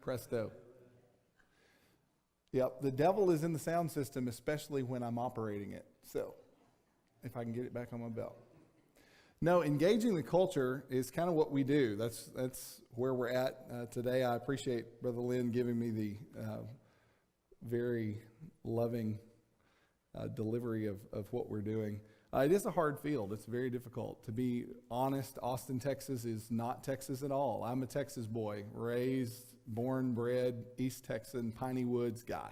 Presto. Yep, the devil is in the sound system, especially when I'm operating it. So, if I can get it back on my belt. No, engaging the culture is kind of what we do. That's where we're at today. I appreciate Brother Lynn giving me the very loving delivery of what we're doing. It is a hard field. It's very difficult. To be honest, Austin, Texas is not Texas at all. I'm a Texas boy, raised, born, bred, East Texan, Piney Woods guy.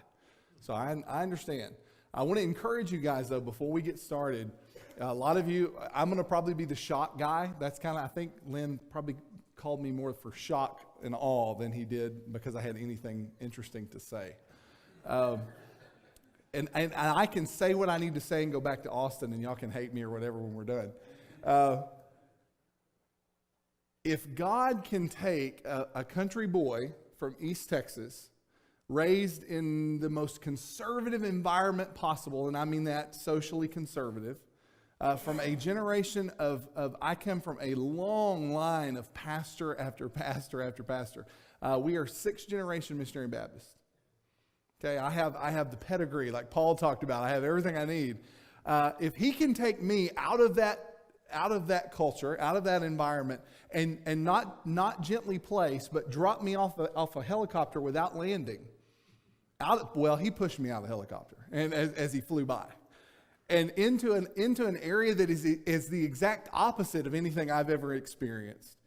So I understand. I want to encourage you guys, though, before we get started. A lot of you, I'm going to probably be the shock guy. That's kind of, I think Lynn probably called me more for shock and awe than he did because I had anything interesting to say. And I can say what I need to say and go back to Austin, and y'all can hate me or whatever when we're done. If God can take a country boy from East Texas, raised in the most conservative environment possible, and I mean that socially conservative, from a generation I come from a long line of pastor after pastor after pastor. We are 6th generation missionary Baptist. Okay, I have the pedigree like Paul talked about. I have everything I need. If he can take me out of that culture, out of that environment, and not gently place, but drop me off a helicopter without landing. He pushed me out of the helicopter, and as he flew by, and into an area that is the exact opposite of anything I've ever experienced.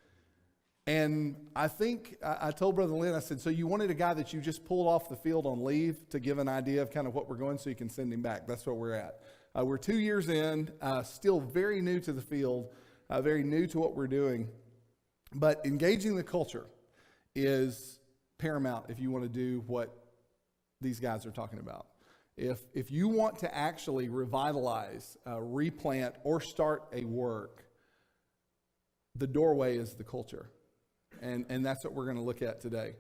And I think I told Brother Lynn, I said, so you wanted a guy that you just pulled off the field on leave to give an idea of kind of what we're going so you can send him back. That's where we're at. We're 2 years in, still very new to the field, very new to what we're doing. But engaging the culture is paramount if you want to do what these guys are talking about. If you want to actually revitalize, replant, or start a work, the doorway is the culture. And that's what we're going to look at today.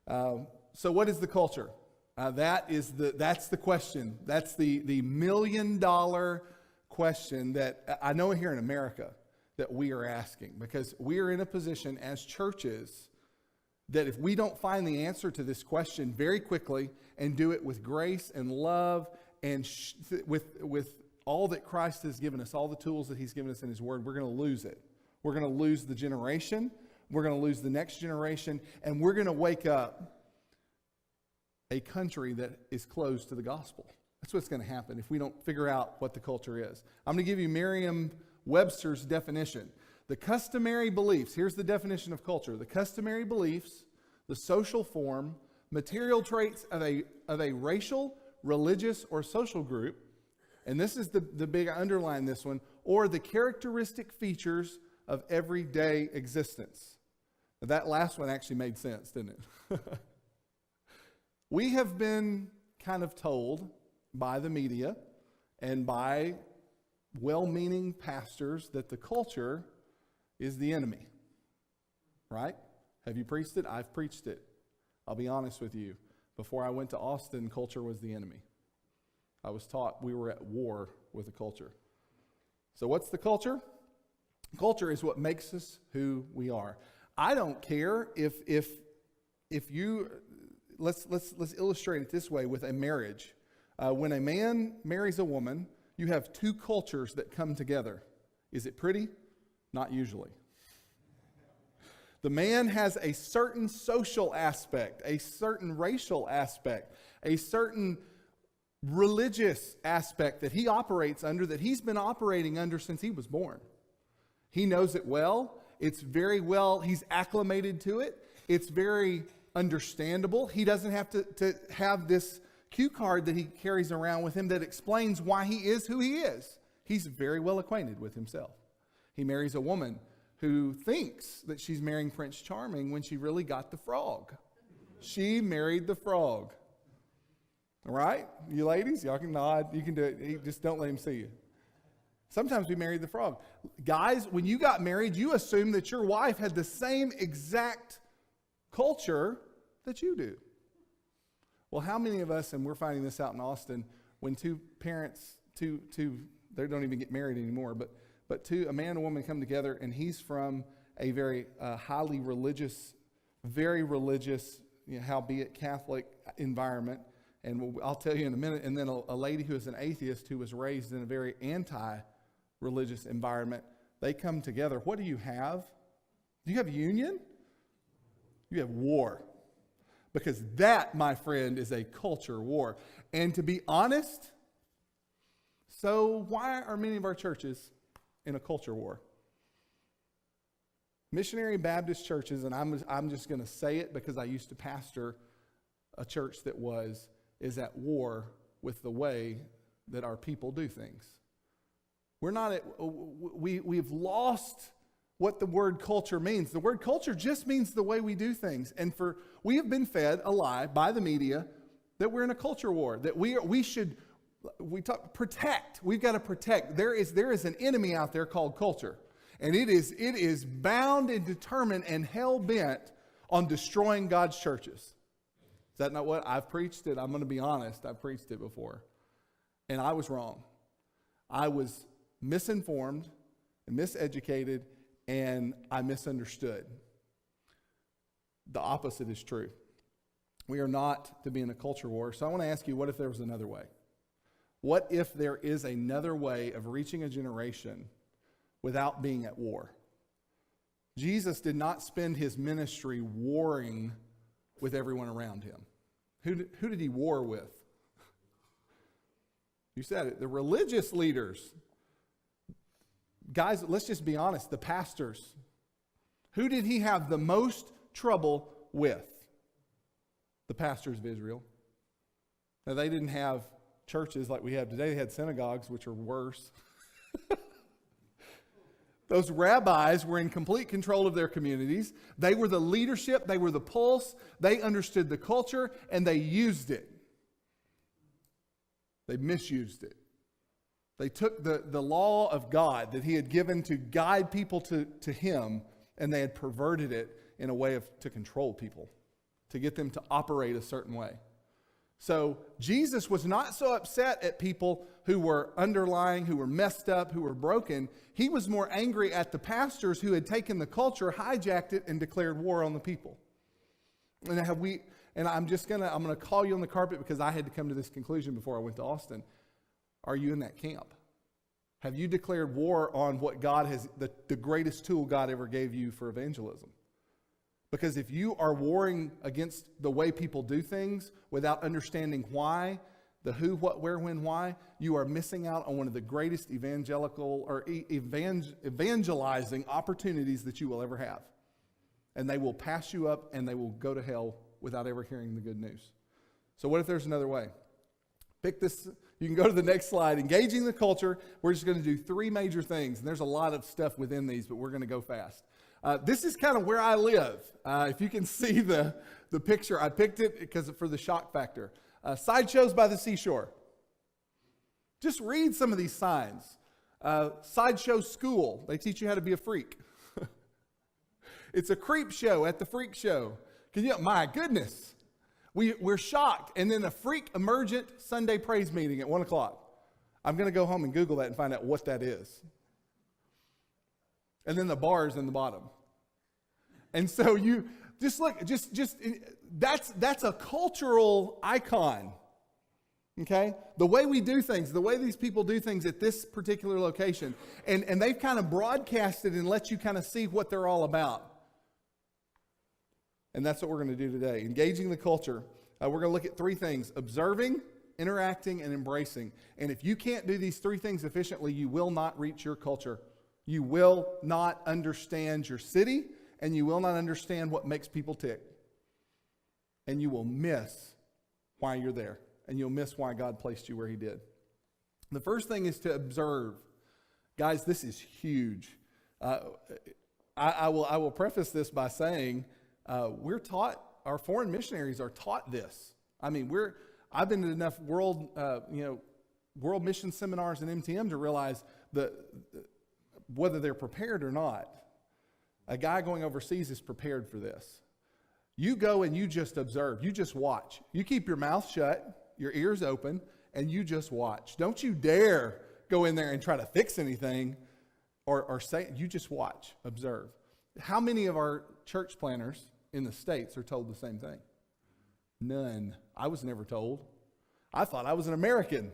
So what is the culture? That's the question. That's the $1 million question that I know here in America that we are asking, because we are in a position as churches that if we don't find the answer to this question very quickly and do it with grace and love and with all that Christ has given us, all the tools that he's given us in his word, we're going to lose it. We're going to lose the generation. We're going to lose the next generation, and we're going to wake up a country that is closed to the gospel. That's what's going to happen if we don't figure out what the culture is. I'm going to give you Merriam-Webster's definition. The customary beliefs, here's the definition of culture. The customary beliefs, the social form, material traits of a racial, religious, or social group, and this is the big, I underline this one, or the characteristic features of everyday existence. Now, that last one actually made sense, didn't it? We have been kind of told by the media and by well-meaning pastors that the culture is the enemy, right? Have you preached it? I've preached it. I'll be honest with you. Before I went to Austin, culture was the enemy. I was taught we were at war with the culture. So what's the culture? Culture is what makes us who we are. I don't care if you, let's illustrate it this way with a marriage. When a man marries a woman, you have two cultures that come together. Is it pretty? Not usually. The man has a certain social aspect, a certain racial aspect, a certain religious aspect that he operates under, that he's been operating under since he was born. He knows it well. It's very well, he's acclimated to it. It's very understandable. He doesn't have to have this cue card that he carries around with him that explains why he is who he is. He's very well acquainted with himself. He marries a woman who thinks that she's marrying Prince Charming when she really got the frog. She married the frog. All right? You ladies, y'all can nod. You can do it. Just don't let him see you. Sometimes we married the frog. Guys, when you got married, you assumed that your wife had the same exact culture that you do. Well, how many of us, and we're finding this out in Austin, when two parents, they don't even get married anymore, but a man and a woman come together, and he's from a very highly religious, very religious, howbeit Catholic environment, and I'll tell you in a minute, and then a lady who is an atheist who was raised in a very anti-religious environment, they come together. What do you have? Do you have union? You have war. Because that, my friend, is a culture war. And to be honest, so why are many of our churches in a culture war? Missionary Baptist churches, and I'm just going to say it because I used to pastor a church that is at war with the way that our people do things. We've lost what the word culture means. The word culture just means the way we do things. And we have been fed a lie by the media that we're in a culture war, that protect. We've got to protect. There is an enemy out there called culture. And it is bound and determined and hell-bent on destroying God's churches. Is that not what I've preached it? I'm going to be honest. I've preached it before. And I was wrong. I was misinformed and miseducated, and I misunderstood. The opposite is true. We are not to be in a culture war. So I want to ask you, what if there was another way? What if there is another way of reaching a generation without being at war? Jesus did not spend his ministry warring with everyone around him. Who did he war with? You said it, the religious leaders. Guys, let's just be honest, the pastors. Who did he have the most trouble with? The pastors of Israel. Now, they didn't have churches like we have today. They had synagogues, which are worse. Those rabbis were in complete control of their communities. They were the leadership. They were the pulse. They understood the culture, and they used it. They misused it. They took the law of God that he had given to guide people to him, and they had perverted it in a way to control people, to get them to operate a certain way. So Jesus was not so upset at people who were underlying, who were messed up, who were broken. He was more angry at the pastors who had taken the culture, hijacked it, and declared war on the people. And I'm going to call you on the carpet because I had to come to this conclusion before I went to Austin. Are you in that camp? Have you declared war on what God has, the greatest tool God ever gave you for evangelism? Because if you are warring against the way people do things without understanding why, the who, what, where, when, why, you are missing out on one of the greatest evangelical or evangelizing opportunities that you will ever have. And they will pass you up and they will go to hell without ever hearing the good news. So what if there's another way? Pick this. You can go to the next slide. Engaging the culture. We're just going to do 3 major things. And there's a lot of stuff within these, but we're going to go fast. This is kind of where I live. If you can see the picture, I picked it because for the shock factor. Sideshows by the seashore. Just read some of these signs. Sideshow school. They teach you how to be a freak. It's a creep show at the freak show. My goodness. We're shocked. And then a freak emergent Sunday praise meeting at 1 o'clock. I'm going to go home and Google that and find out what that is. And then the bars in the bottom. And so you just look, that's a cultural icon. Okay? The way we do things, the way these people do things at this particular location. And they've kind of broadcasted and let you kind of see what they're all about. And that's what we're going to do today. Engaging the culture. We're going to look at 3 things. Observing, interacting, and embracing. And if you can't do these 3 things efficiently, you will not reach your culture. You will not understand your city, and you will not understand what makes people tick. And you will miss why you're there. And you'll miss why God placed you where he did. The first thing is to observe. Guys, this is huge. I will preface this by saying we're taught, our foreign missionaries are taught this. I mean, I've been to enough world mission seminars and MTM to realize whether they're prepared or not. A guy going overseas is prepared for this. You go and you just observe. You just watch. You keep your mouth shut, your ears open, and you just watch. Don't you dare go in there and try to fix anything or say, you just watch, observe. How many of our church planners in the States are told the same thing? None. I was never told. I thought I was an American.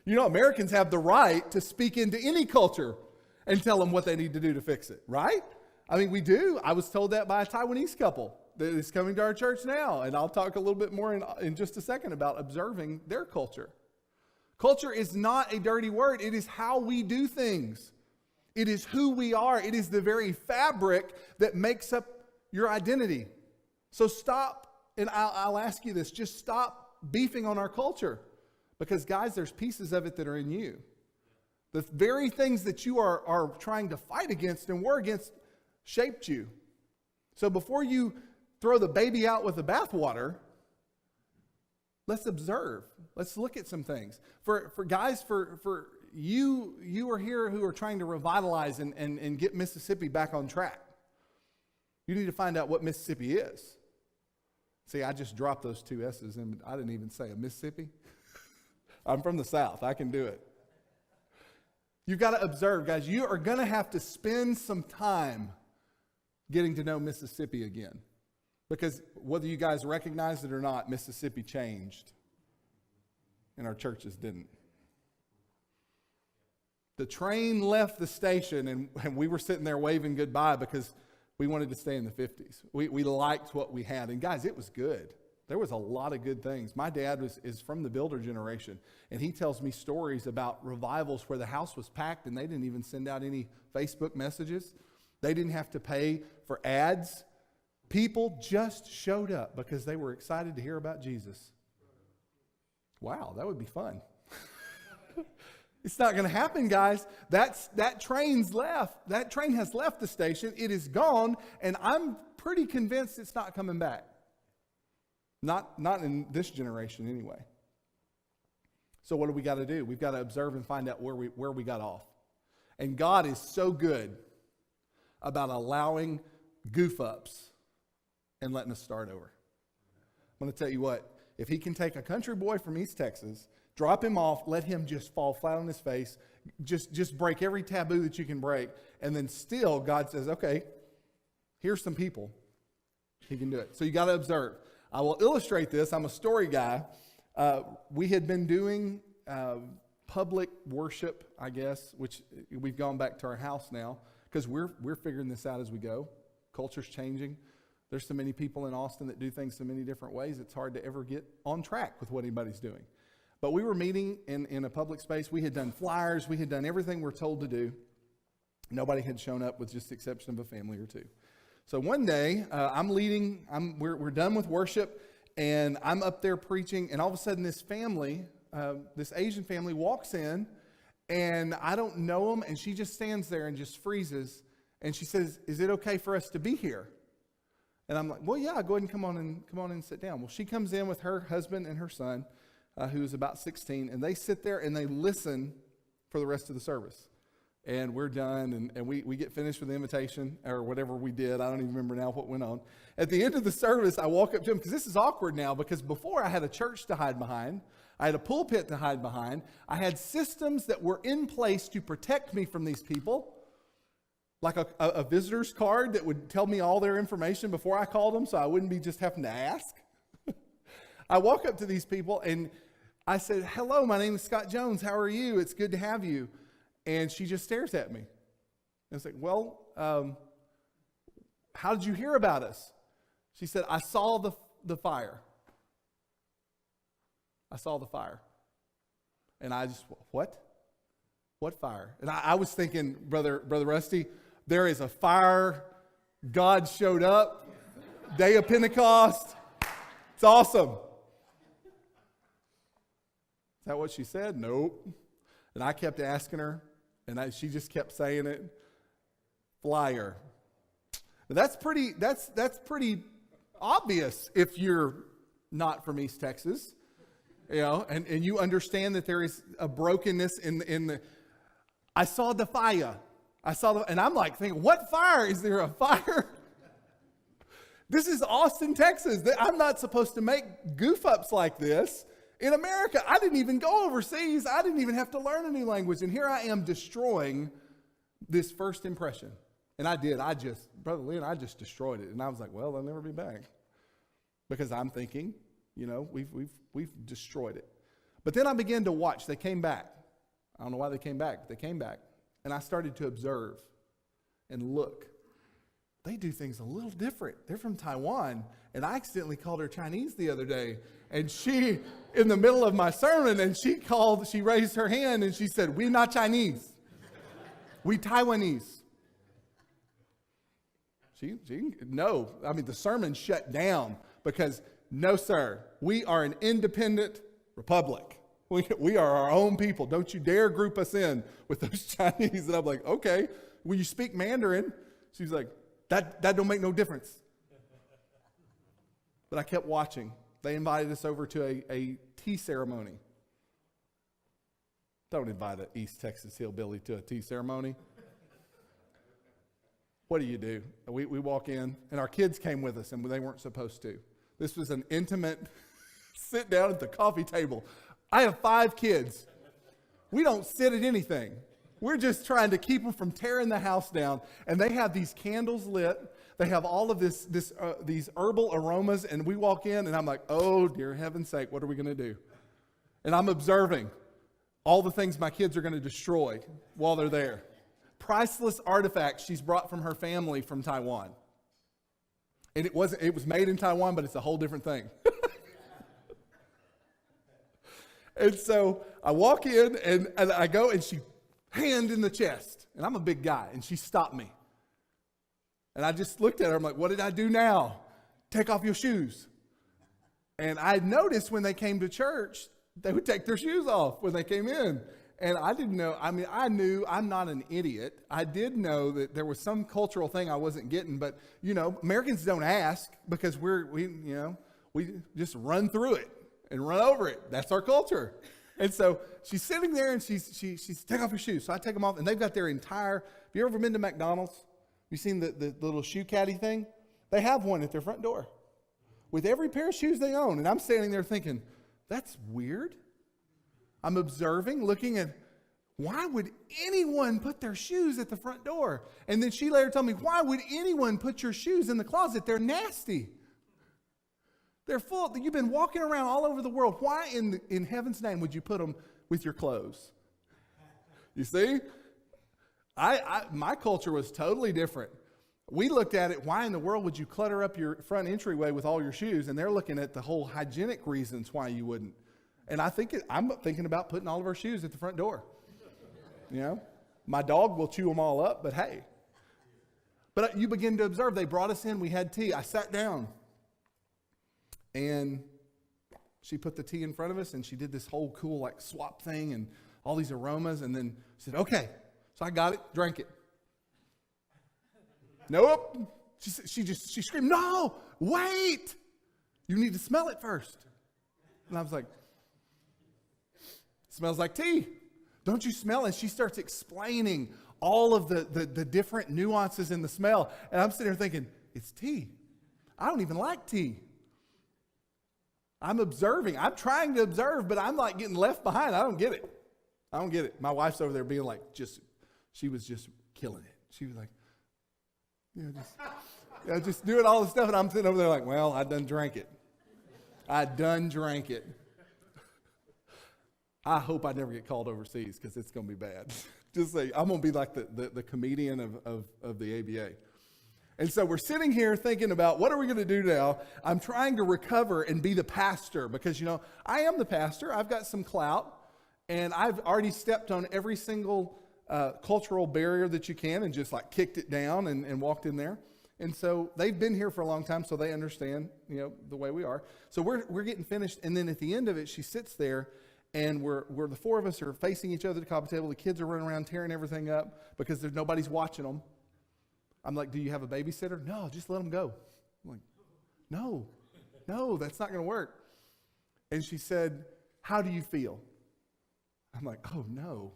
You know, Americans have the right to speak into any culture and tell them what they need to do to fix it, right? I mean, we do. I was told that by a Taiwanese couple that is coming to our church now, and I'll talk a little bit more in just a second about observing their culture. Culture is not a dirty word. It is how we do things. It is who we are. It is the very fabric that makes up your identity. So stop, and I'll ask you this, just stop beefing on our culture. Because guys, there's pieces of it that are in you. The very things that you are trying to fight against and war against shaped you. So before you throw the baby out with the bathwater, let's observe. Let's look at some things. For guys, for you are here who are trying to revitalize and get Mississippi back on track. You need to find out what Mississippi is. See, I just dropped those two S's and I didn't even say a Mississippi. I'm from the South. I can do it. You've got to observe, guys. You are going to have to spend some time getting to know Mississippi again. Because whether you guys recognize it or not, Mississippi changed. And our churches didn't. The train left the station and we were sitting there waving goodbye because we wanted to stay in the 50s. We liked what we had. And guys, it was good. There was a lot of good things. My dad is from the builder generation, and he tells me stories about revivals where the house was packed and they didn't even send out any Facebook messages. They didn't have to pay for ads. People just showed up because they were excited to hear about Jesus. Wow, that would be fun. It's not going to happen, guys. That train's left. That train has left the station. It is gone, and I'm pretty convinced it's not coming back. Not in this generation anyway. So what do we got to do? We've got to observe and find out where we got off. And God is so good about allowing goof ups and letting us start over. I'm going to tell you what, if he can take a country boy from East Texas, drop him off, let him just fall flat on his face, just break every taboo that you can break, and then still God says, okay, here's some people. He can do it. So you got to observe. I will illustrate this. I'm a story guy. We had been doing public worship, I guess, which we've gone back to our house now because we're figuring this out as we go. Culture's changing. There's so many people in Austin that do things so many different ways, it's hard to ever get on track with what anybody's doing. But we were meeting in a public space. We had done flyers. We had done everything we're told to do. Nobody had shown up with just the exception of a family or two. So one day, I'm leading, we're done with worship, and I'm up there preaching, and all of a sudden this family, this Asian family walks in, and I don't know them, and she just stands there and just freezes, and she says, "Is it okay for us to be here?" And I'm like, "Well, yeah, go ahead and come on in and sit down." Well, she comes in with her husband and her son, who's about 16, and they sit there and they listen for the rest of the service. And we're done, and we get finished with the invitation, or whatever we did. I don't even remember now what went on. At the end of the service, I walk up to him, because this is awkward now, because before I had a church to hide behind. I had a pulpit to hide behind. I had systems that were in place to protect me from these people, like a visitor's card that would tell me all their information before I called them, so I wouldn't be just having to ask. I walk up to these people, and I said, "Hello, my name is Scott Jones. How are you? It's good to have you." And she just stares at me. And it's like, "Well, how did you hear about us?" She said, "I saw the fire. I saw the fire." And I just, "What? What fire?" And I was thinking, Brother Rusty, there is a fire. God showed up. Day of Pentecost. It's awesome. Is that what she said? Nope. And I kept asking her, and she just kept saying it. Flyer. That's pretty obvious if you're not from East Texas, and you understand that there is a brokenness in the. I saw the fire. And I'm like thinking, what fire? Is there a fire? This is Austin, Texas. I'm not supposed to make goof ups like this. In America, I didn't even go overseas. I didn't even have to learn a new language. And here I am destroying this first impression. And I did. Brother Lynn, I just destroyed it. And I was like, well, they'll never be back. because I'm thinking, we've destroyed it. But then I began to watch. They came back. I don't know why they came back. They came back. And I started to observe and look. They do things a little different. They're from Taiwan. And I accidentally called her Chinese the other day. And she, in the middle of my sermon, and she raised her hand and she said, "We not Chinese. We Taiwanese." The sermon shut down because, no, sir, we are an independent republic. We are our own people. Don't you dare group us in with those Chinese. And I'm like, okay, will you speak Mandarin? She's like, that don't make no difference. But I kept watching. They invited us over to a tea ceremony. Don't invite an East Texas hillbilly to a tea ceremony. What do? We walk in, and our kids came with us, and they weren't supposed to. This was an intimate sit down at the coffee table. I have 5 kids. We don't sit at anything. We're just trying to keep them from tearing the house down. And they have these candles lit. They have all of these herbal aromas, and we walk in, and I'm like, oh, dear heaven's sake, what are we going to do? And I'm observing all the things my kids are going to destroy while they're there. Priceless artifacts she's brought from her family from Taiwan. And it was made in Taiwan, but it's a whole different thing. And so I walk in, and I go, and she hand in the chest. And I'm a big guy, and she stopped me. And I just looked at her. I'm like, what did I do now? Take off your shoes. And I noticed when they came to church, they would take their shoes off when they came in. And I didn't know. I knew I'm not an idiot. I did know that there was some cultural thing I wasn't getting. But, Americans don't ask because we just run through it and run over it. That's our culture. And so she's sitting there and she's take off your shoes. So I take them off, and they've got their entire. Have you ever been to McDonald's? You seen the little shoe caddy thing? They have one at their front door with every pair of shoes they own. And I'm standing there thinking, that's weird. I'm observing, looking at, why would anyone put their shoes at the front door? And then she later told me, why would anyone put your shoes in the closet? They're nasty. They're full. You've been walking around all over the world. Why in heaven's name would you put them with your clothes? You see? My culture was totally different. We looked at it, why in the world would you clutter up your front entryway with all your shoes? And they're looking at the whole hygienic reasons why you wouldn't. And I'm thinking about putting all of our shoes at the front door. My dog will chew them all up, but hey. But you begin to observe. They brought us in. We had tea. I sat down. And she put the tea in front of us, and she did this whole cool swap thing and all these aromas. And then said, okay. So I got it, drank it. Nope. She screamed, no, wait. You need to smell it first. And I was like, smells like tea. Don't you smell it? And she starts explaining all of the different nuances in the smell. And I'm sitting there thinking, it's tea. I don't even like tea. I'm observing. I'm trying to observe, but I'm like getting left behind. I don't get it. My wife's over there being like, she was just killing it. She was like, just doing all the stuff. And I'm sitting over there like, well, I done drank it. I hope I never get called overseas because it's going to be bad. Just say, I'm going to be like the comedian of the ABA. And so we're sitting here thinking about what are we going to do now? I'm trying to recover and be the pastor because, I am the pastor. I've got some clout, and I've already stepped on every single cultural barrier that you can and just kicked it down and walked in there. And so they've been here for a long time, so they understand, the way we are. So we're getting finished, and then at the end of it, she sits there, and we're the 4 of us are facing each other at the coffee table. The kids are running around tearing everything up because nobody's watching them. I'm like, do you have a babysitter? No, just let them go. I'm like, no, that's not going to work. And she said, how do you feel? I'm like, oh, no.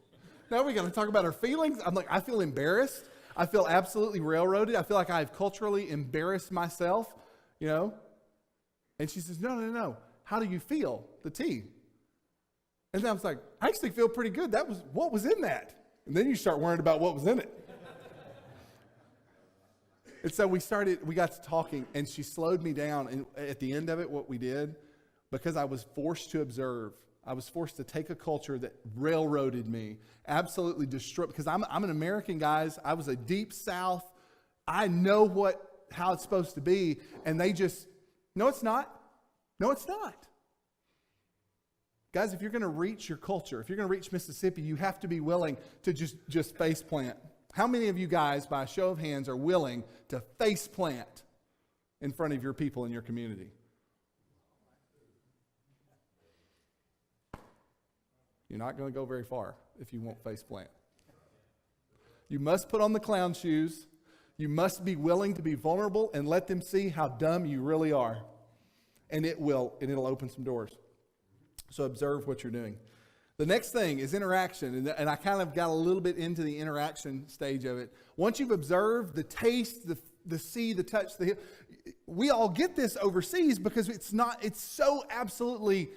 Now we got to talk about our feelings. I'm like, I feel embarrassed. I feel absolutely railroaded. I feel like I've culturally embarrassed myself, And she says, no. How do you feel? The tea. And then I was like, I actually feel pretty good. What was in that? And then you start worrying about what was in it. And so we got to talking, and she slowed me down. And at the end of it, what we did, because I was forced to observe, I was forced to take a culture that railroaded me, absolutely destroyed, because I'm an American, guys. I was a deep South. I know how it's supposed to be. And they just, no, it's not. No, it's not. Guys, if you're going to reach your culture, if you're going to reach Mississippi, you have to be willing to just face plant. How many of you guys, by a show of hands, are willing to face plant in front of your people in your community? You're not going to go very far if you won't face plant. You must put on the clown shoes. You must be willing to be vulnerable and let them see how dumb you really are. And it'll open some doors. So observe what you're doing. The next thing is interaction. And I kind of got a little bit into the interaction stage of it. Once you've observed the taste, the see, the touch, we all get this overseas because it's so absolutely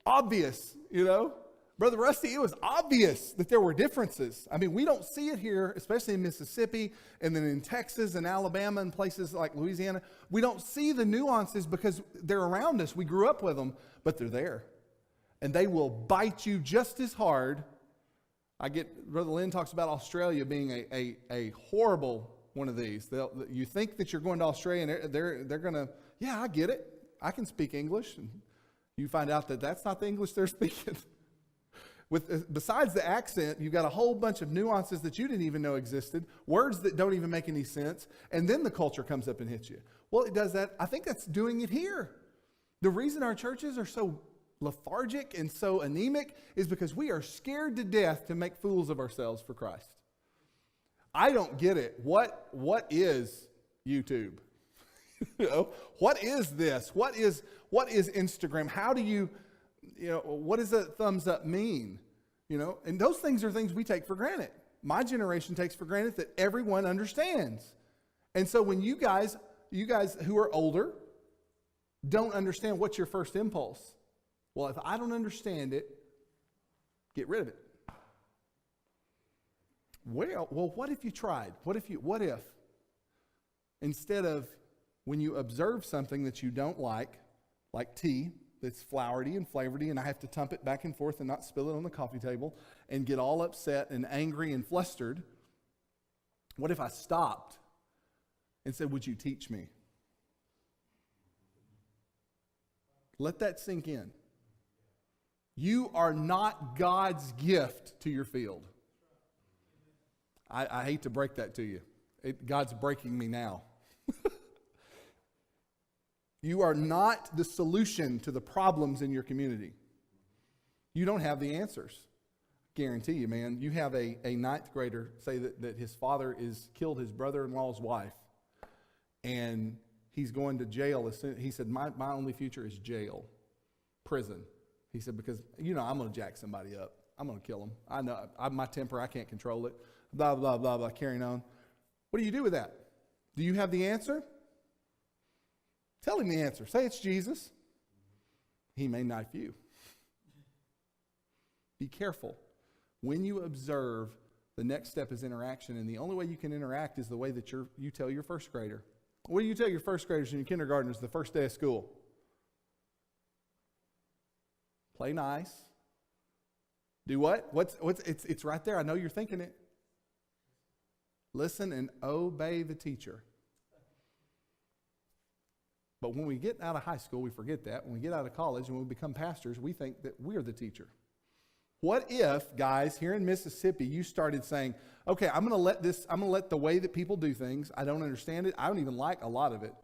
obvious, you know? Brother Rusty, it was obvious that there were differences. I mean, we don't see it here, especially in Mississippi and then in Texas and Alabama and places like Louisiana. We don't see the nuances because they're around us. We grew up with them, but they're there. And they will bite you just as hard. Brother Lynn talks about Australia being a horrible one of these. You think that you're going to Australia and they're going to, yeah, I get it. I can speak English. And you find out that that's not the English they're speaking. Besides the accent, you've got a whole bunch of nuances that you didn't even know existed, words that don't even make any sense, and then the culture comes up and hits you. Well, it does that. I think that's doing it here. The reason our churches are so lethargic and so anemic is because we are scared to death to make fools of ourselves for Christ. I don't get it. What is YouTube? You know, what is this? What is Instagram? How do you know, what does a thumbs up mean? You know, and those things are things we take for granted. My generation takes for granted that everyone understands. And so when you guys who are older don't understand, what's your first impulse? Well, if I don't understand it, get rid of it. Well, what if you tried? What if instead of when you observe something that you don't like tea, that's flowery and flavory, and I have to tump it back and forth and not spill it on the coffee table and get all upset and angry and flustered, what if I stopped and said, would you teach me? Let that sink in. You are not God's gift to your field. I hate to break that to you. God's breaking me now. You are not the solution to the problems in your community. You don't have the answers. Guarantee you, man. You have a ninth grader say that his father killed his brother-in-law's wife, and he's going to jail. He said, my only future is jail, prison. He said, because, you know, I'm going to jack somebody up. I'm going to kill him. I know. My temper, I can't control it. Blah, blah, blah, blah, carrying on. What do you do with that? Do you have the answer? Tell him the answer. Say it's Jesus. He may knife you. Be careful. When you observe, the next step is interaction, and the only way you can interact is the way that you tell your first grader. What do you tell your first graders and your kindergartners the first day of school? Play nice. Do what? It's right there. I know you're thinking it. Listen and obey the teacher. But when we get out of high school, we forget that. When we get out of college and when we become pastors, we think that we're the teacher. What if, guys, here in Mississippi, you started saying, okay, I'm going to let the way that people do things, I don't understand it, I don't even like a lot of it,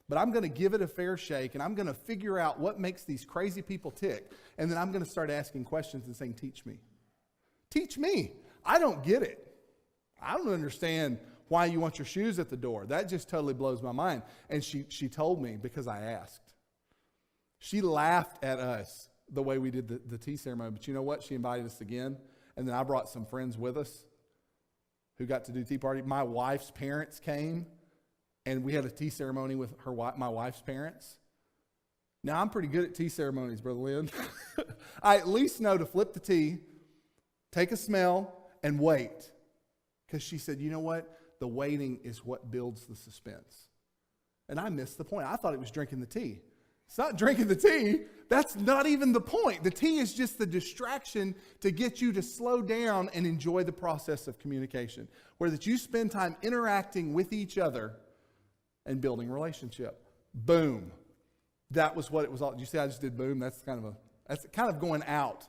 but I'm going to give it a fair shake, and I'm going to figure out what makes these crazy people tick, and then I'm going to start asking questions and saying, teach me. Teach me. I don't get it. I don't understand why you want your shoes at the door. That just totally blows my mind. And she told me because I asked. She laughed at us the way we did the tea ceremony. But you know what? She invited us again. And then I brought some friends with us who got to do tea party. My wife's parents came, and we had a tea ceremony with my wife's parents. Now, I'm pretty good at tea ceremonies, Brother Lynn. I at least know to flip the tea, take a smell, and wait. Because she said, you know what? the waiting is what builds the suspense. And I missed the point. I thought it was drinking the tea. It's not drinking the tea. That's not even the point. The tea is just the distraction to get you to slow down and enjoy the process of communication, where that you spend time interacting with each other and building relationship. Boom. That was what it was all. Did you see I just did boom? That's kind of going out.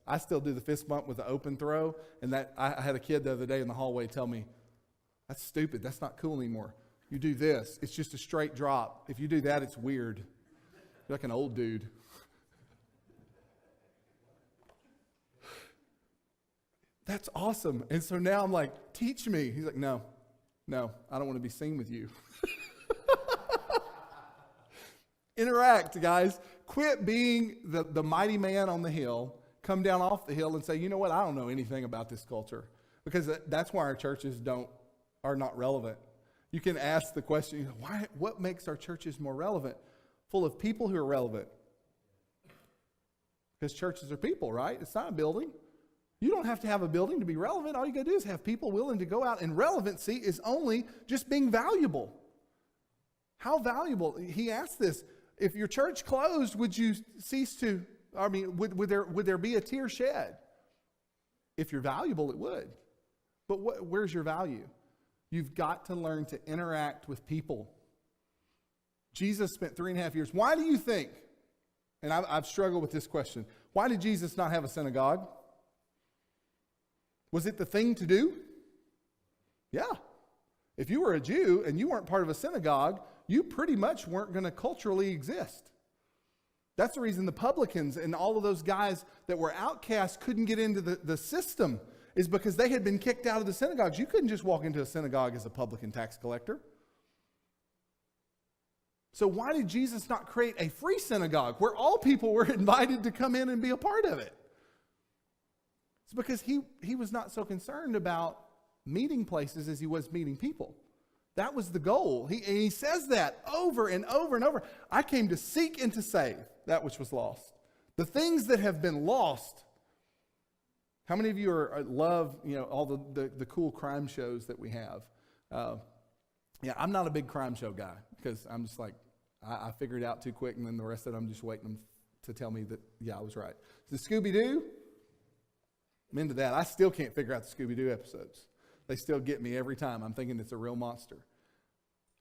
I still do the fist bump with the open throw, and that I had a kid the other day in the hallway tell me, "That's stupid. That's not cool anymore. You do this. It's just a straight drop. If you do that, it's weird. You're like an old dude." That's awesome. And so now I'm like, "Teach me." He's like, no, I don't want to be seen with you. Interact, guys. Quit being the mighty man on the hill. Come down off the hill and say, "You know what? I don't know anything about this culture." Because that's why our churches are not relevant. You can ask the question, why? What makes our churches more relevant? Full of people who are relevant. Because churches are people, right? It's not a building. You don't have to have a building to be relevant. All you got to do is have people willing to go out. And relevancy is only just being valuable. How valuable? He asked this. If your church closed, would you cease to, would there be a tear shed? If you're valuable, it would. But where's your value? You've got to learn to interact with people. Jesus spent 3.5 years. Why do you think, and I've struggled with this question, why did Jesus not have a synagogue? Was it the thing to do? Yeah. If you were a Jew and you weren't part of a synagogue, you pretty much weren't going to culturally exist. That's the reason the publicans and all of those guys that were outcasts couldn't get into the system, is because they had been kicked out of the synagogues. You couldn't just walk into a synagogue as a publican tax collector. So why did Jesus not create a free synagogue where all people were invited to come in and be a part of it? It's because he was not so concerned about meeting places as he was meeting people. That was the goal. He says that over and over and over. I came to seek and to save that which was lost. The things that have been lost. How many of you love all the cool crime shows that we have? Yeah, I'm not a big crime show guy because I'm just like, I figured it out too quick, and then the rest of it I'm just waiting them to tell me that, yeah, I was right. The Scooby-Doo, I'm into that. I still can't figure out the Scooby-Doo episodes. They still get me every time. I'm thinking it's a real monster.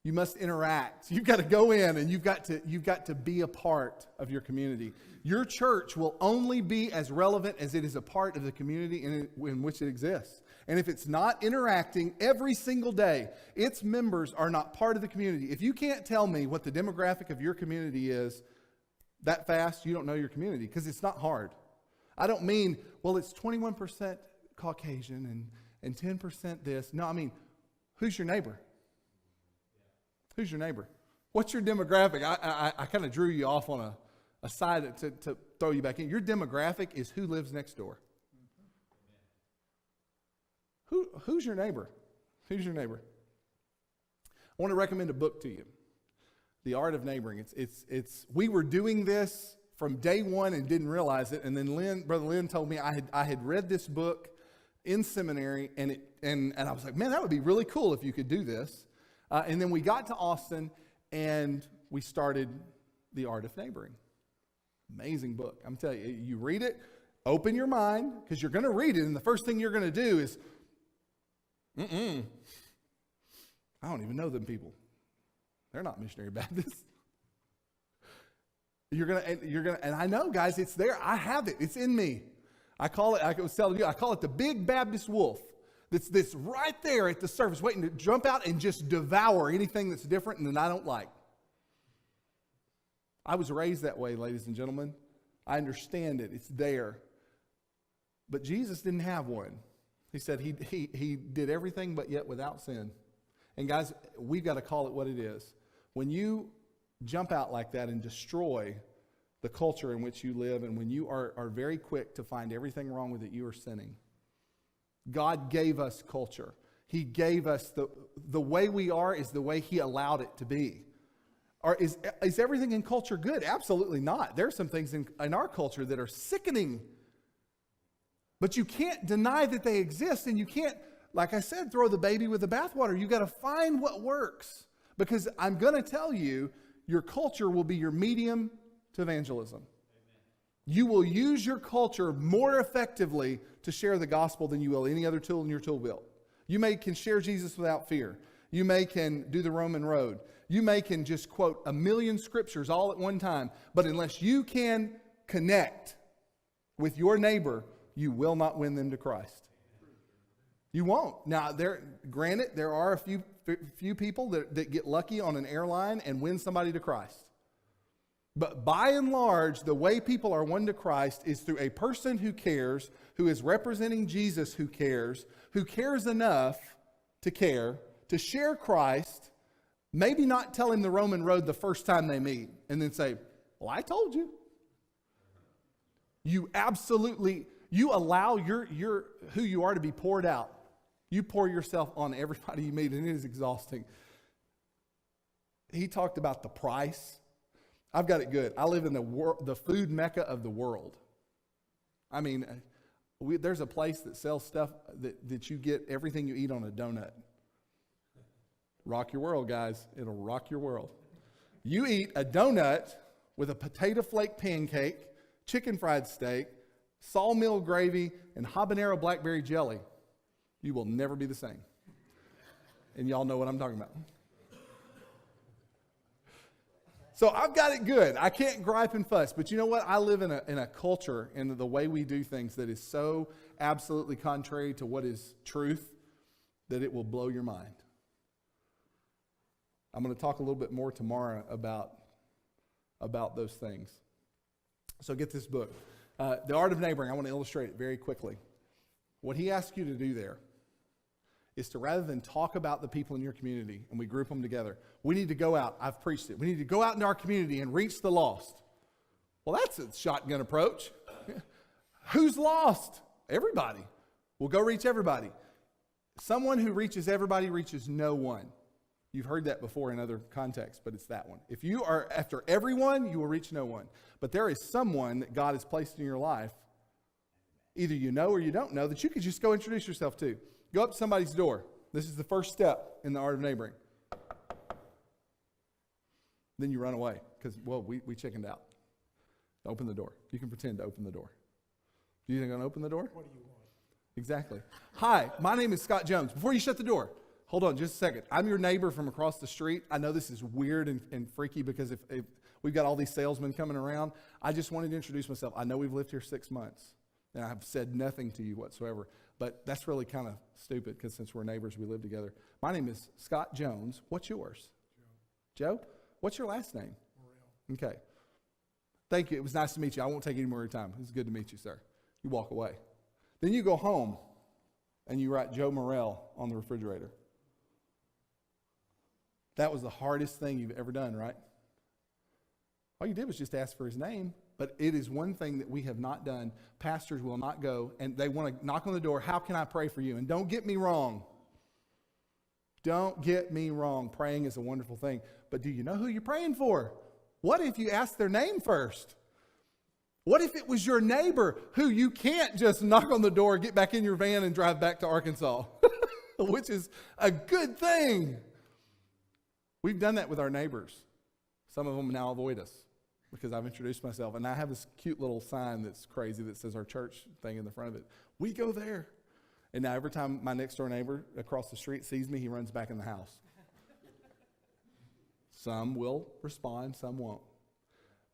You must interact. You've got to go in and you've got to be a part of your community. Your church will only be as relevant as it is a part of the community in which it exists. And if it's not interacting every single day, its members are not part of the community. If you can't tell me what the demographic of your community is that fast, you don't know your community, because it's not hard. I don't mean, well, it's 21% Caucasian and 10% this. No, I mean, who's your neighbor? Who's your neighbor? What's your demographic? I kind of drew you off on a side to throw you back in. Your demographic is who lives next door. Who's your neighbor? Who's your neighbor? I want to recommend a book to you, The Art of Neighboring. It's we were doing this from day one and didn't realize it, and then Brother Lynn told me I had read this book in seminary, and I was like, man, that would be really cool if you could do this. And then we got to Austin, and we started The Art of Neighboring. Amazing book. I'm telling you, you read it, open your mind, because you're going to read it, and the first thing you're going to do is, I don't even know them people. They're not missionary Baptists. And I know, guys, it's there. I have it. It's in me. I was telling you, I call it the big Baptist wolf. That's right there at the surface, waiting to jump out and just devour anything that's different and that I don't like. I was raised that way, ladies and gentlemen. I understand it. It's there. But Jesus didn't have one. He said he did everything but yet without sin. And guys, we've got to call it what it is. When you jump out like that and destroy the culture in which you live, and when you are very quick to find everything wrong with it, you are sinning. God gave us culture. He gave us the way we are is the way He allowed it to be. Or is everything in culture good? Absolutely not. There are some things in our culture that are sickening. But you can't deny that they exist, and you can't like I said, throw the baby with the bathwater. You got to find what works. Because I'm going to tell you, your culture will be your medium to evangelism. Amen. You will use your culture more effectively to share the gospel than you will any other tool in your tool belt. You can share Jesus without fear. You can do the Roman road. You can just quote 1,000,000 scriptures all at one time. But unless you can connect with your neighbor, you will not win them to Christ. You won't. Now, granted, there are a few people that get lucky on an airline and win somebody to Christ. But by and large, the way people are won to Christ is through a person who cares, who is representing Jesus who cares enough to care, to share Christ, maybe not tell him the Roman road the first time they meet, and then say, well, I told you. You allow your who you are to be poured out. You pour yourself on everybody you meet, and it is exhausting. He talked about the price. I've got it good. I live in the food mecca of the world. I mean, there's a place that sells stuff that you get everything you eat on a donut. Rock your world, guys. It'll rock your world. You eat a donut with a potato flake pancake, chicken fried steak, sawmill gravy, and habanero blackberry jelly. You will never be the same. And y'all know what I'm talking about. So I've got it good. I can't gripe and fuss. But you know what? I live in a culture and the way we do things that is so absolutely contrary to what is truth that it will blow your mind. I'm going to talk a little bit more tomorrow about those things. So get this book. The Art of Neighboring. I want to illustrate it very quickly. What he asks you to do there is to, rather than talk about the people in your community and we group them together, we need to go out. I've preached it. We need to go out in our community and reach the lost. Well, that's a shotgun approach. Who's lost? Everybody. We'll go reach everybody. Someone who reaches everybody reaches no one. You've heard that before in other contexts, but it's that one. If you are after everyone, you will reach no one. But there is someone that God has placed in your life, either you know or you don't know, that you could just go introduce yourself to. Go up to somebody's door. This is the first step in the art of neighboring. Then you run away because, well, we chickened out. Open the door. You can pretend to open the door. Do you think I'm going to open the door? What do you want? Exactly. Hi, my name is Scott Jones. Before you shut the door, hold on just a second. I'm your neighbor from across the street. I know this is weird and freaky because if we've got all these salesmen coming around. I just wanted to introduce myself. I know we've lived here 6 months, and I've said nothing to you whatsoever. But that's really kind of stupid because since we're neighbors, we live together. My name is Scott Jones. What's yours? Joe? What's your last name? Morrell. Okay. Thank you. It was nice to meet you. I won't take any more of your time. It was good to meet you, sir. You walk away. Then you go home and you write Joe Morrell on the refrigerator. That was the hardest thing you've ever done, right? All you did was just ask for his name. But it is one thing that we have not done. Pastors will not go, and they want to knock on the door. How can I pray for you? And don't get me wrong. Don't get me wrong. Praying is a wonderful thing. But do you know who you're praying for? What if you ask their name first? What if it was your neighbor who you can't just knock on the door, get back in your van, and drive back to Arkansas? Which is a good thing. We've done that with our neighbors. Some of them now avoid us because I've introduced myself. And I have this cute little sign that's crazy that says our church thing in the front of it. We go there. And now every time my next door neighbor across the street sees me, he runs back in the house. Some will respond, some won't.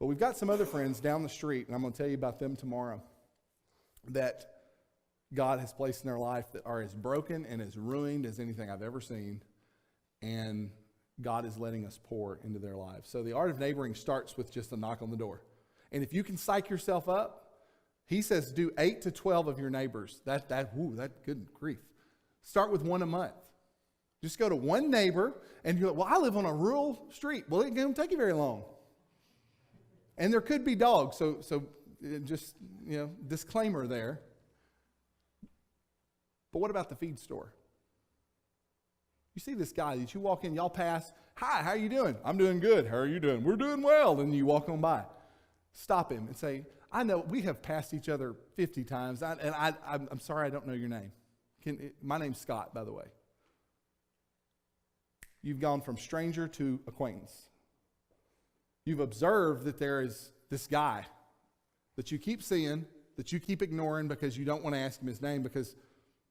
But we've got some other friends down the street, and I'm going to tell you about them tomorrow, that God has placed in their life that are as broken and as ruined as anything I've ever seen. And God is letting us pour into their lives. So the art of neighboring starts with just a knock on the door. And if you can psych yourself up, he says do 8 to 12 of your neighbors. That good grief. Start with one a month. Just go to one neighbor, and you're like, well, I live on a rural street. Well, it won't take you very long. And there could be dogs, so just, disclaimer there. But what about the feed store? You see this guy that you walk in, y'all pass, hi, how you doing? I'm doing good. How are you doing? We're doing well. And you walk on by. Stop him and say, I know we have passed each other 50 times, and I'm sorry I don't know your name. My name's Scott, by the way. You've gone from stranger to acquaintance. You've observed that there is this guy that you keep seeing, that you keep ignoring because you don't want to ask him his name, because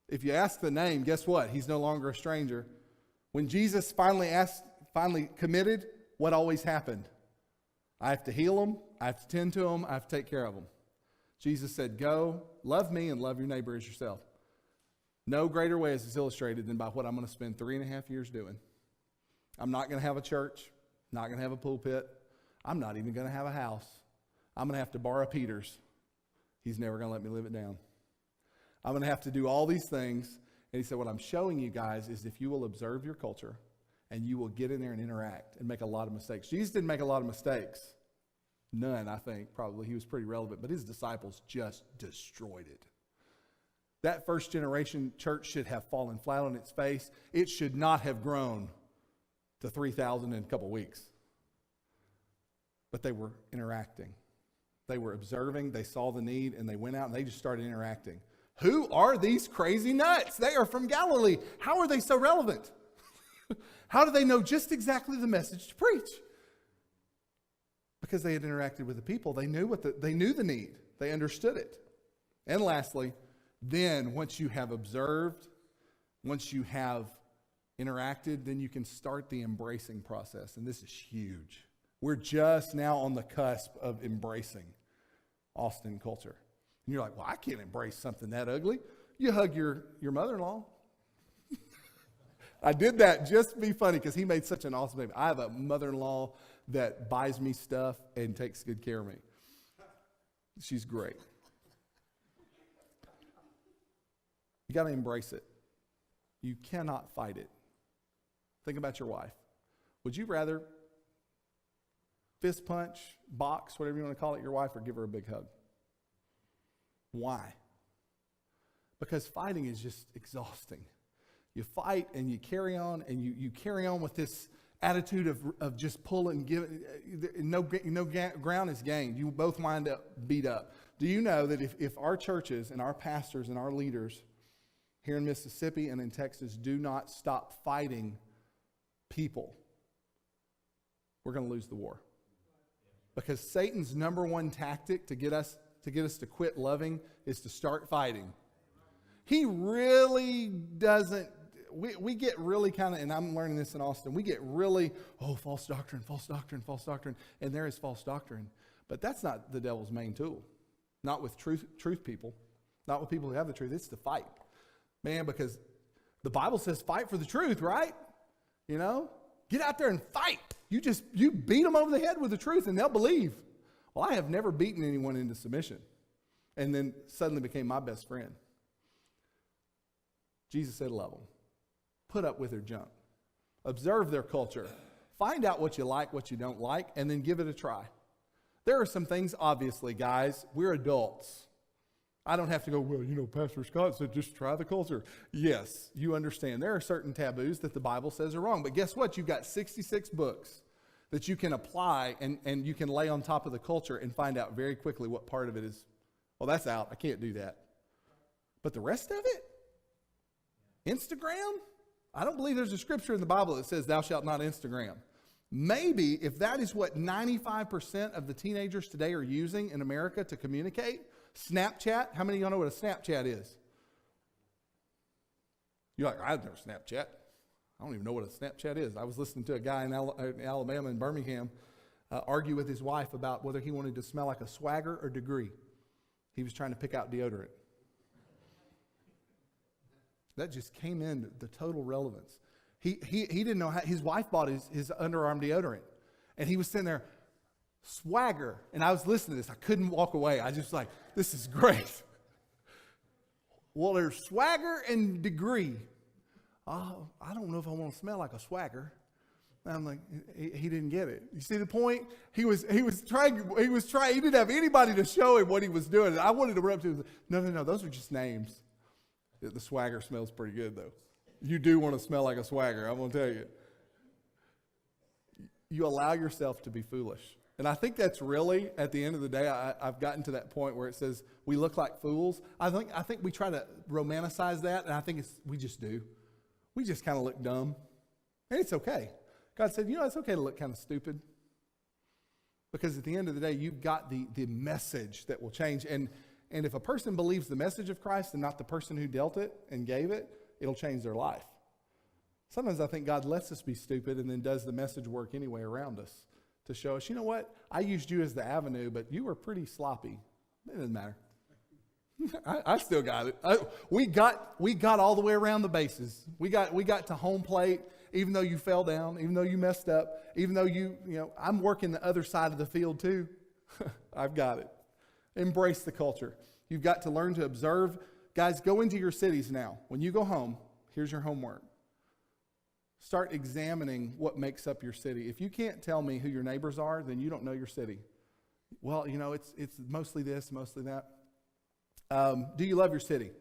if you ask the name, guess what? He's no longer a stranger. When Jesus finally committed, what always happened? I have to heal him, I have to tend to him, I have to take care of him. Jesus said, go, love me and love your neighbor as yourself. No greater way is this illustrated than by what I'm going to spend 3.5 years doing. I'm not going to have a church, not going to have a pulpit. I'm not even going to have a house. I'm going to have to borrow Peter's. He's never going to let me live it down. I'm going to have to do all these things. And he said, what I'm showing you guys is if you will observe your culture and you will get in there and interact and make a lot of mistakes. Jesus didn't make a lot of mistakes. None, I think, probably. He was pretty relevant. But his disciples just destroyed it. That first generation church should have fallen flat on its face. It should not have grown to 3,000 in a couple weeks. But they were interacting. They were observing, they saw the need, and they went out and they just started interacting. Who are these crazy nuts? They are from Galilee. How are they so relevant? How do they know just exactly the message to preach? Because they had interacted with the people. They knew they knew the need. They understood it. And lastly, then once you have observed, once you have interacted, then you can start the embracing process. And this is huge. We're just now on the cusp of embracing Austin culture. And you're like, well, I can't embrace something that ugly. You hug your mother-in-law. I did that just to be funny because he made such an awesome baby. I have a mother-in-law that buys me stuff and takes good care of me. She's great. You got to embrace it. You cannot fight it. Think about your wife. Would you rather fist punch, box, whatever you want to call it, your wife, or give her a big hug? Why? Because fighting is just exhausting. You fight and you carry on, and you carry on with this attitude of just pulling, giving. No ground is gained. You both wind up beat up. Do you know that if our churches and our pastors and our leaders here in Mississippi and in Texas do not stop fighting people, we're going to lose the war. Because Satan's number one tactic to get us to quit loving is to start fighting. He really doesn't. We get really kind of, and I'm learning this in Austin, we get really, false doctrine, false doctrine, false doctrine. And there is false doctrine. But that's not the devil's main tool. Not with truth people. Not with people who have the truth. It's to fight. Man, because the Bible says fight for the truth, right? You know? Get out there and fight. You beat them over the head with the truth and they'll believe. Well, I have never beaten anyone into submission. And then suddenly became my best friend. Jesus said love them. Put up with their junk. Observe their culture. Find out what you like, what you don't like, and then give it a try. There are some things, obviously, guys, we're adults. I don't have to go, Pastor Scott said just try the culture. Yes, you understand. There are certain taboos that the Bible says are wrong. But guess what? You've got 66 books that you can apply and you can lay on top of the culture and find out very quickly what part of it is, well, that's out. I can't do that. But the rest of it? Instagram? I don't believe there's a scripture in the Bible that says thou shalt not Instagram. Maybe if that is what 95% of the teenagers today are using in America to communicate, Snapchat, how many of y'all know what a Snapchat is? You're like, I've never Snapchat. I don't even know what a Snapchat is. I was listening to a guy in Alabama, in Birmingham, argue with his wife about whether he wanted to smell like a Swagger or Degree. He was trying to pick out deodorant. That just came in the total relevance. He didn't know how, his wife bought his underarm deodorant. And he was sitting there, Swagger. And I was listening to this. I couldn't walk away. I just like, this is great. Well, there's Swagger and Degree. Oh, I don't know if I want to smell like a Swagger. And I'm like, he didn't get it. You see the point? He didn't have anybody to show him what he was doing. And I wanted to run up to him. No, those are just names. The Swagger smells pretty good, though. You do want to smell like a Swagger, I'm going to tell you. You allow yourself to be foolish. And I think that's really, at the end of the day, I've gotten to that point where it says we look like fools. I think we try to romanticize that, and I think we just do. We just kind of look dumb. And it's okay. God said, it's okay to look kind of stupid. Because at the end of the day, you've got the message that will change. And if a person believes the message of Christ and not the person who dealt it and gave it, it'll change their life. Sometimes I think God lets us be stupid and then does the message work anyway around us to show us, you know what? I used you as the avenue, but you were pretty sloppy. It doesn't matter. I still got it. We got all the way around the bases. We got to home plate, even though you fell down, even though you messed up, even though I'm working the other side of the field too. I've got it. Embrace the culture. You've got to learn to observe. Guys, go into your cities now. When you go home, here's your homework. Start examining what makes up your city. If you can't tell me who your neighbors are, then you don't know your city. Well, it's mostly this, mostly that. Do you love your city?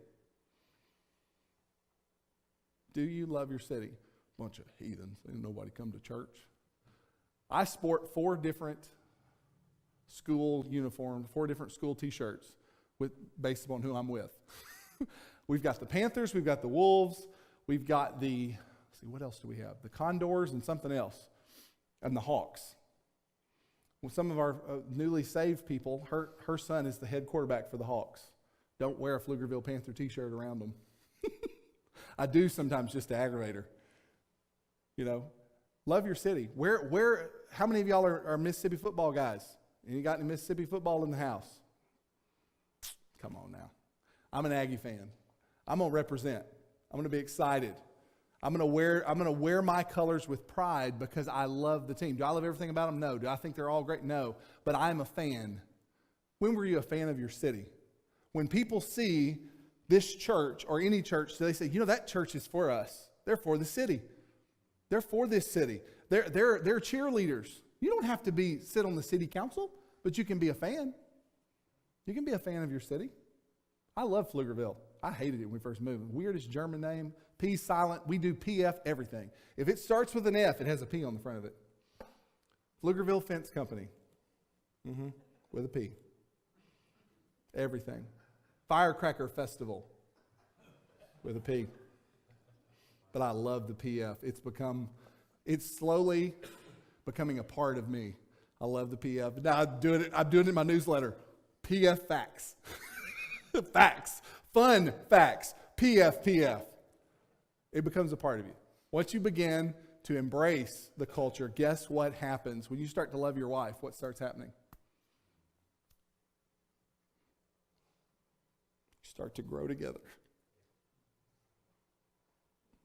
Do you love your city? Bunch of heathens. Ain't nobody come to church. I sport 4 different school uniforms, 4 different school T-shirts based upon who I'm with. We've got the Panthers, we've got the Wolves, we've got what else do we have? The Condors and something else, and the Hawks. Well, some of our newly saved people, her son is the head quarterback for the Hawks. Don't wear a Pflugerville Panther T-shirt around them. I do sometimes just to aggravate her. Love your city. How many of y'all are Mississippi football guys? And you got any Mississippi football in the house? Come on now. I'm an Aggie fan. I'm going to represent. I'm going to be excited. I'm going to wear my colors with pride because I love the team. Do I love everything about them? No. Do I think they're all great? No. But I'm a fan. When were you a fan of your city? When people see this church or any church, they say, that church is for us. They're for the city. They're for this city. They're cheerleaders. You don't have to sit on the city council, but you can be a fan. You can be a fan of your city. I love Pflugerville. I hated it when we first moved. Weirdest German name. P silent. We do PF everything. If it starts with an F, it has a P on the front of it. Pflugerville Fence Company. With a P. Everything. Firecracker Festival. With a P. But I love the PF. It's slowly becoming a part of me. I love the PF. Now I'm doing it in my newsletter. PF facts. Facts. Fun facts. PF. It becomes a part of you. Once you begin to embrace the culture, guess what happens? When you start to love your wife, what starts happening? You start to grow together.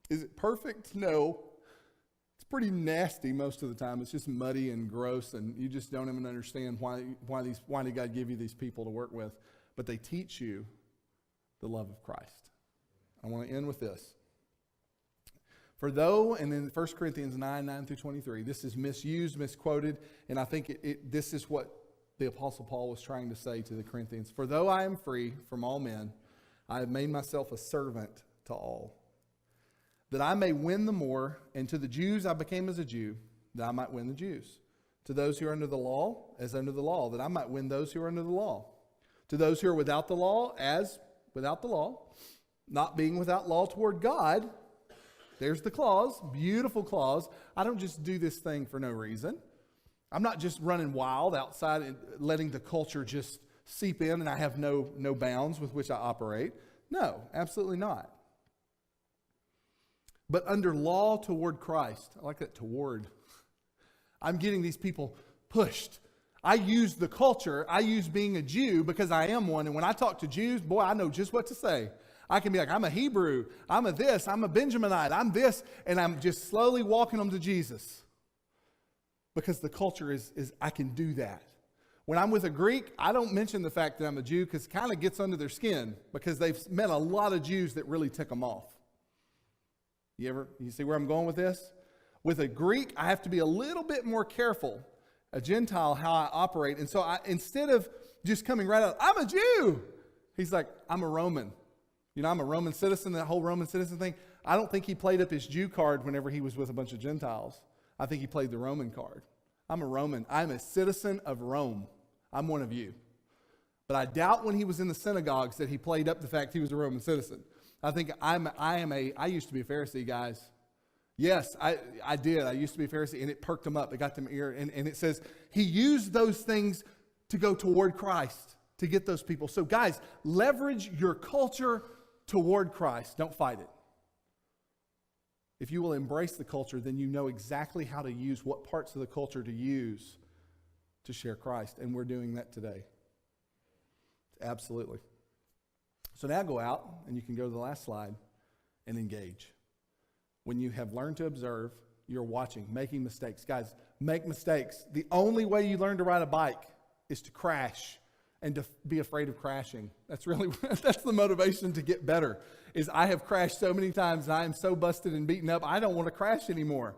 Is it perfect? No. It's pretty nasty most of the time. It's just muddy and gross, and you just don't even understand why did God give you these people to work with. But they teach you the love of Christ. I want to end with this. And in 1 Corinthians 9 through 23, this is misused, misquoted, and I think this is what the Apostle Paul was trying to say to the Corinthians. For though I am free from all men, I have made myself a servant to all, that I may win the more, and to the Jews I became as a Jew, that I might win the Jews. To those who are under the law, as under the law, that I might win those who are under the law. To those who are without the law, as without the law, not being without law toward God. There's the clause, beautiful clause. I don't just do this thing for no reason. I'm not just running wild outside and letting the culture just seep in and I have no bounds with which I operate. No, absolutely not. But under law toward Christ. I like that toward. I'm getting these people pushed. I use the culture. I use being a Jew because I am one. And when I talk to Jews, boy, I know just what to say. I can be like, I'm a Hebrew. I'm a this. I'm a Benjaminite. I'm this. And I'm just slowly walking them to Jesus. Because the culture is I can do that. When I'm with a Greek, I don't mention the fact that I'm a Jew because it kind of gets under their skin because they've met a lot of Jews that really tick them off. You see where I'm going with this? With a Greek, I have to be a little bit more careful. A Gentile, how I operate. And so instead of just coming right out, I'm a Jew. He's like, I'm a Roman. I'm a Roman citizen, that whole Roman citizen thing. I don't think he played up his Jew card whenever he was with a bunch of Gentiles. I think he played the Roman card. I'm a Roman. I'm a citizen of Rome. I'm one of you. But I doubt when he was in the synagogues that he played up the fact he was a Roman citizen. I think I used to be a Pharisee, guys. Yes, I did. I used to be a Pharisee, and it perked him up. It got them ear. And it says he used those things to go toward Christ, to get those people. So guys, leverage your culture toward Christ. Don't fight it. If you will embrace the culture, then you know exactly how to use what parts of the culture to use to share Christ. And we're doing that today. Absolutely. So now go out, and you can go to the last slide, and engage. When you have learned to observe, you're watching, making mistakes. Guys, make mistakes. The only way you learn to ride a bike is to crash and to be afraid of crashing. That's the motivation to get better, is I have crashed so many times and I am so busted and beaten up, I don't want to crash anymore.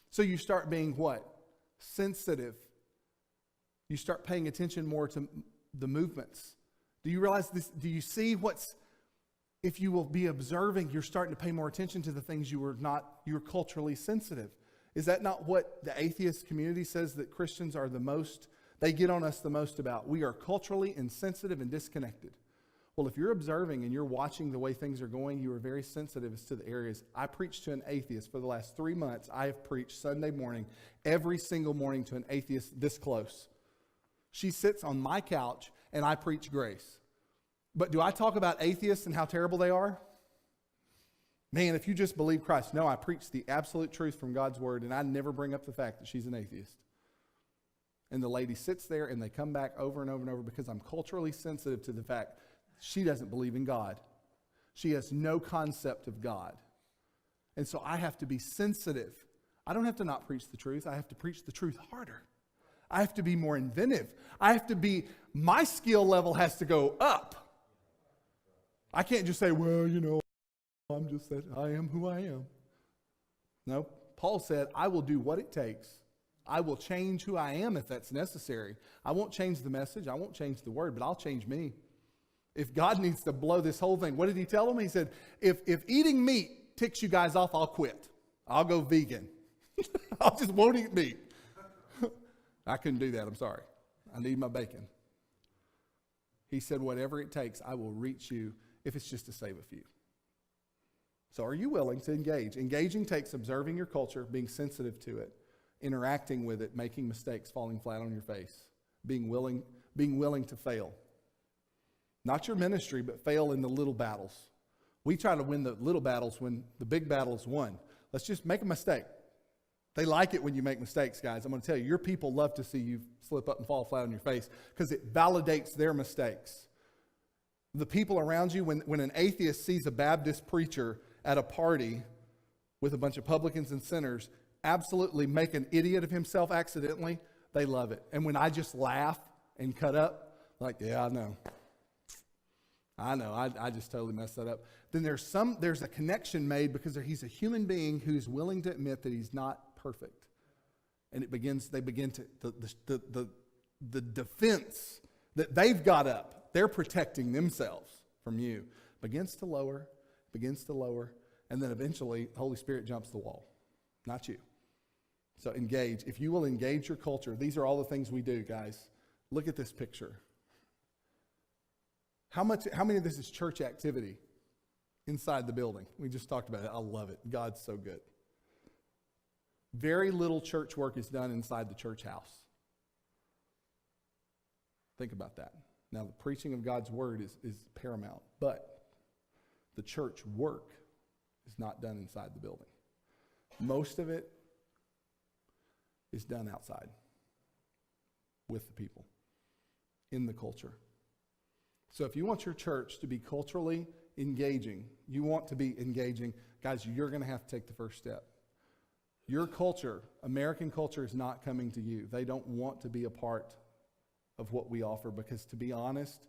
So you start being what? Sensitive. You start paying attention more to the movements. Do you realize this? Do you see if you will be observing, you're starting to pay more attention to the things you're culturally sensitive. Is that not what the atheist community says that Christians are they get on us the most about? We are culturally insensitive and disconnected. Well, if you're observing and you're watching the way things are going, you are very sensitive as to the areas. I preached to an atheist for the last 3 months. I have preached Sunday morning, every single morning, to an atheist this close. She sits on my couch and I preach grace. But do I talk about atheists and how terrible they are? Man, if you just believe Christ. No, I preach the absolute truth from God's word, and I never bring up the fact that she's an atheist. And the lady sits there and they come back over and over and over because I'm culturally sensitive to the fact she doesn't believe in God. She has no concept of God. And so I have to be sensitive. I don't have to not preach the truth. I have to preach the truth harder. I have to be more inventive. My skill level has to go up. I can't just say, well, I'm just that I am who I am. No, Paul said, I will do what it takes. I will change who I am if that's necessary. I won't change the message. I won't change the word, but I'll change me. If God needs to blow this whole thing, what did he tell them? He said, if eating meat ticks you guys off, I'll quit. I'll go vegan. I just won't eat meat. I couldn't do that. I'm sorry. I need my bacon. He said, whatever it takes, I will reach you if it's just to save a few. So are you willing to engage? Engaging takes observing your culture, being sensitive to it, interacting with it, making mistakes, falling flat on your face, being willing to fail. Not your ministry, but fail in the little battles. We try to win the little battles when the big battle is won. Let's just make a mistake. They like it when you make mistakes, guys. I'm going to tell you, your people love to see you slip up and fall flat on your face because it validates their mistakes. The people around you, when an atheist sees a Baptist preacher at a party with a bunch of publicans and sinners absolutely make an idiot of himself accidentally, they love it. And when I just laugh and cut up, like, yeah, I know, I just totally messed that up. Then there's a connection made because he's a human being who's willing to admit that he's not perfect. And they begin to, the defense that they've got up, they're protecting themselves from you, begins to lower, and then eventually the Holy Spirit jumps the wall, not you. So engage. If you will engage your culture, these are all the things we do, guys. Look at this picture. How many of this is church activity inside the building? We just talked about it. I love it. God's so good. Very little church work is done inside the church house. Think about that. Now, the preaching of God's word is paramount, but the church work is not done inside the building. Most of it is done outside with the people in the culture. So if you want your church to be culturally engaging, you want to be engaging, guys, you're going to have to take the first step. Your culture, American culture, is not coming to you. They don't want to be a part of what we offer because, to be honest,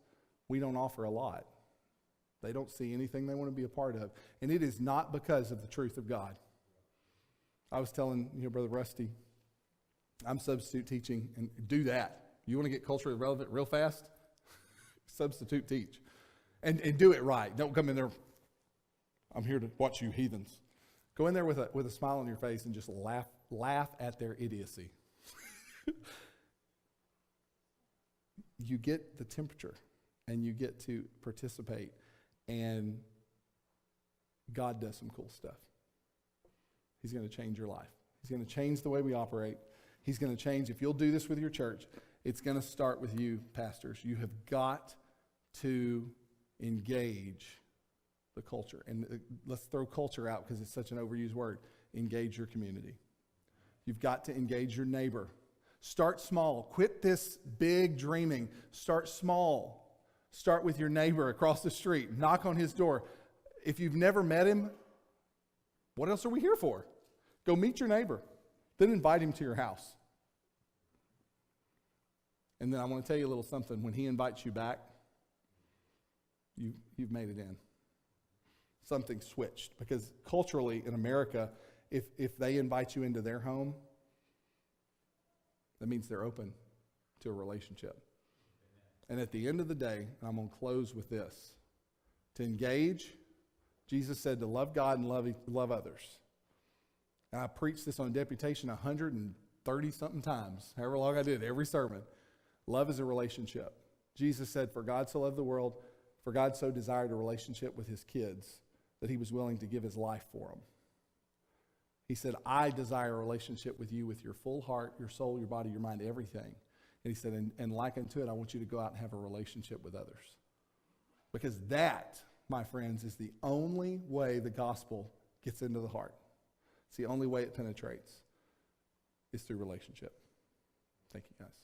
we don't offer a lot. They don't see anything they want to be a part of. And it is not because of the truth of God. I was telling Brother Rusty, I'm substitute teaching, and do that. You want to get culturally relevant real fast? Substitute teach. And do it right. Don't come in there, I'm here to watch you heathens. Go in there with a smile on your face and just laugh at their idiocy. You get the temperature, and you get to participate, and God does some cool stuff. He's going to change your life. He's going to change the way we operate. He's going to change. If you'll do this with your church, it's going to start with you, pastors. You have got to engage the culture. And let's throw culture out because it's such an overused word. Engage your community. You've got to engage your neighbor. Start small. Quit this big dreaming. Start small. Start with your neighbor across the street. Knock on his door. If you've never met him, what else are we here for? Go meet your neighbor. Then invite him to your house. And then I want to tell you a little something. When he invites you back, you've made it in. Something switched. Because culturally in America, if they invite you into their home, that means they're open to a relationship. And at the end of the day, and I'm going to close with this, to engage, Jesus said to love God and love others. And I preached this on deputation 130-something times, however long I did, every sermon. Love is a relationship. Jesus said, for God so loved the world, for God so desired a relationship with his kids, that he was willing to give his life for them. He said, I desire a relationship with you with your full heart, your soul, your body, your mind, everything. And he said, and like unto it, I want you to go out and have a relationship with others. Because that, my friends, is the only way the gospel gets into the heart. It's the only way it penetrates is through relationship. Thank you, guys.